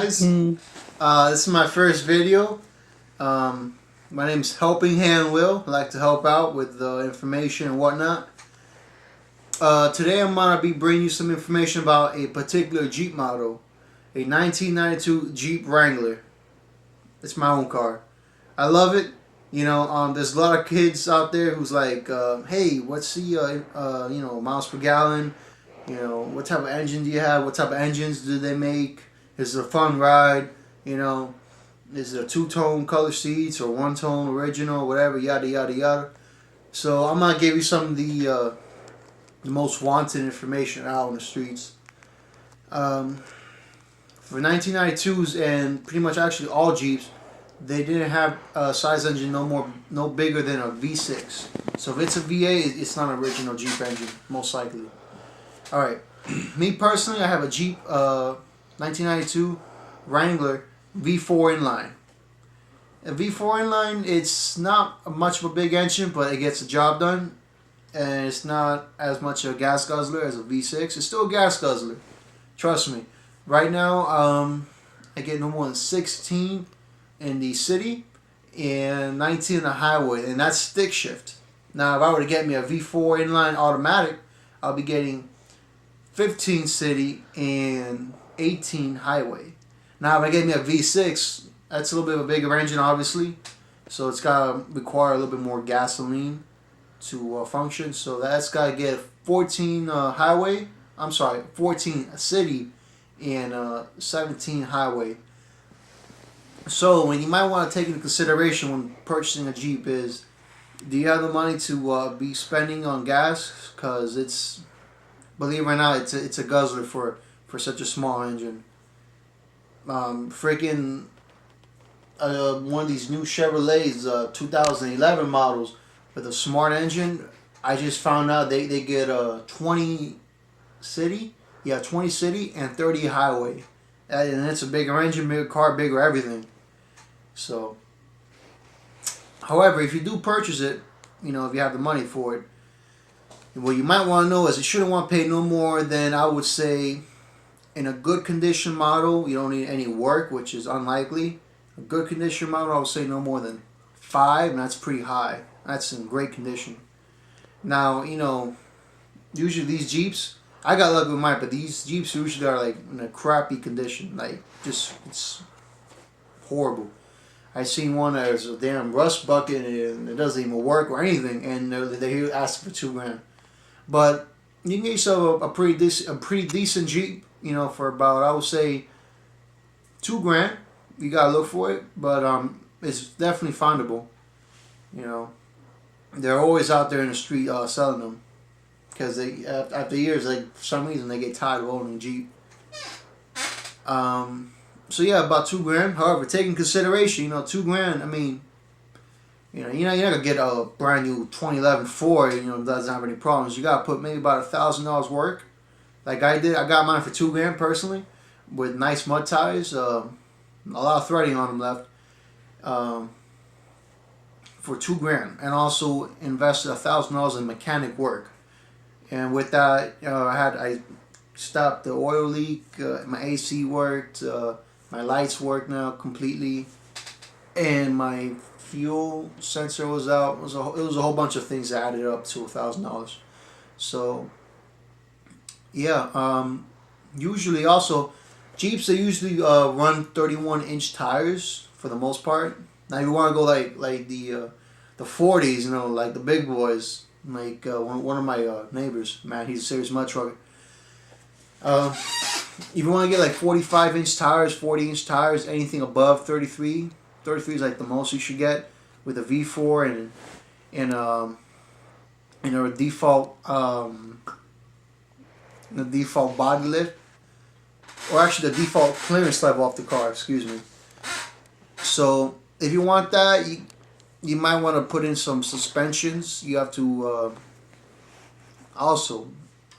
guys. This is my first video. My name's Helping Hand Will. I like to help out with information and whatnot. Today I'm going to be bringing you some information about a particular Jeep model. A 1992 Jeep Wrangler. It's my own car. I love it. You know, there's a lot of kids out there who's like, hey, what's the, miles per gallon? You know, what type of engine do you have? What type of engines do they make? Is it a fun ride? You know, is it a two-tone color seats or one-tone original, whatever, yada, yada, yada. So I'm going to give you some of the most wanted information out on the streets. For 1992s and pretty much actually all Jeeps, they didn't have a size engine no bigger than a V6. So if it's a V8, it's not an original Jeep engine, most likely. Alright, me personally, I have a Jeep 1992 Wrangler V4 inline. A V4 inline, it's not much of a big engine, but it gets the job done. And it's not as much a gas guzzler as a V6. It's still a gas guzzler. Trust me. Right now, I get no more than 16 in the city and 19 on the highway, and that's stick shift. Now, if I were to get me a V4 inline automatic, I'll be getting 15 city and 18 highway. Now, if I get me a V6, that's a little bit of a bigger engine, obviously, so it's got to require a little bit more gasoline to function. So that's got to get 14 highway. I'm sorry, 14 city and 17 highway. So what you might want to take into consideration when purchasing a Jeep is, do you have the money to be spending on gas? Because it's, believe it or not, it's a guzzler for such a small engine. Freaking one of these new Chevrolets, 2011 models with a smart engine. I just found out they get 20 city, 20 city and 30 highway, and it's a bigger engine, bigger car, bigger everything. So, however, if you do purchase it, you know, if you have the money for it, what you might want to know is you shouldn't want to pay no more than, I would say, in a good condition model, you don't need any work, which is unlikely. A good condition model, I would say no more than 5, and that's pretty high. That's in great condition. Now, you know, usually these Jeeps, I got lucky with mine, but these Jeeps usually are like in a crappy condition. Like, just, it's horrible. I seen one that has a damn rust bucket and it doesn't even work or anything, and they're asking for $2,000. But you can get yourself a pretty decent Jeep, you know, for about, I would say, $2,000. You gotta look for it, but it's definitely findable. You know, they're always out there in the street selling them, because they after years, like, for some reason, they get tired of owning a Jeep. So yeah, about $2,000. However, taking consideration, you know, $2,000. I mean, you're not gonna get a brand new 2011 Ford. You know, doesn't have any problems. You gotta put maybe about $1,000 work, like I did. I got mine for $2,000 personally, with nice mud tires. A lot of threading on them left. For $2,000, and also invested $1,000 in mechanic work. And with that, I stopped the oil leak. My AC worked. My lights work now completely, and my fuel sensor was out. It was a whole bunch of things that added up to $1,000. So yeah, usually also Jeeps, they usually run 31-inch tires for the most part. Now you want to go like the 40s, you know, like the big boys. Like one of my neighbors, man, he's a serious mud trucker. If you want to get like 45-inch tires, 40-inch tires, anything above 33 is like the most you should get with a V4 and a default body lift, or actually the default clearance level off the car. Excuse me. So if you want that, you might want to put in some suspensions. You have to also,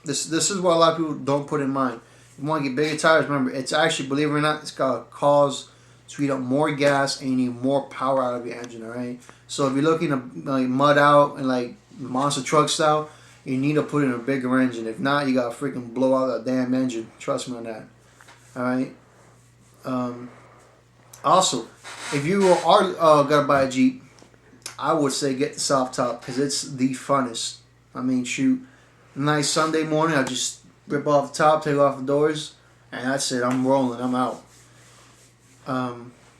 this is what a lot of people don't put in mind. You want to get bigger tires. Remember, it's actually, believe it or not, it's gonna cause to eat up more gas, and you need more power out of your engine. All right. So if you're looking to like mud out and like monster truck style, you need to put in a bigger engine. If not, you gotta freaking blow out that damn engine. Trust me on that. All right. Also, if you are gonna buy a Jeep, I would say get the soft top because it's the funnest. I mean, shoot, nice Sunday morning, I just rip off the top, take off the doors, and that's it. I'm rolling. I'm out.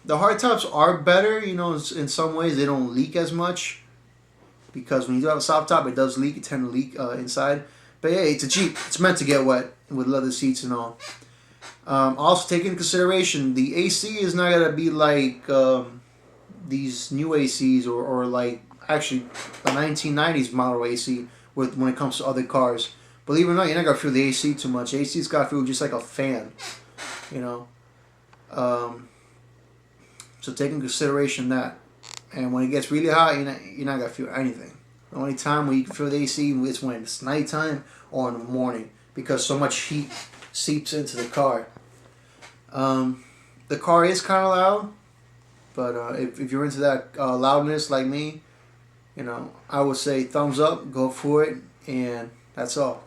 The hard tops are better, you know, in some ways. They don't leak as much because when you do have a soft top, it does leak. It tends to leak inside. But yeah, it's a Jeep. It's meant to get wet with leather seats and all. Also, take into consideration the AC is not gonna be like these new ACs or like actually a 1990s model AC when it comes to other cars. Believe it or not, you're not gonna feel the AC too much. AC's gotta feel just like a fan, you know. So take into consideration that. And when it gets really hot, you're not gonna feel anything. The only time when you can feel the AC is when it's nighttime or in the morning because so much heat seeps into the car. The car is kind of loud, but if you're into that loudness like me, you know, I would say thumbs up, go for it, and that's all.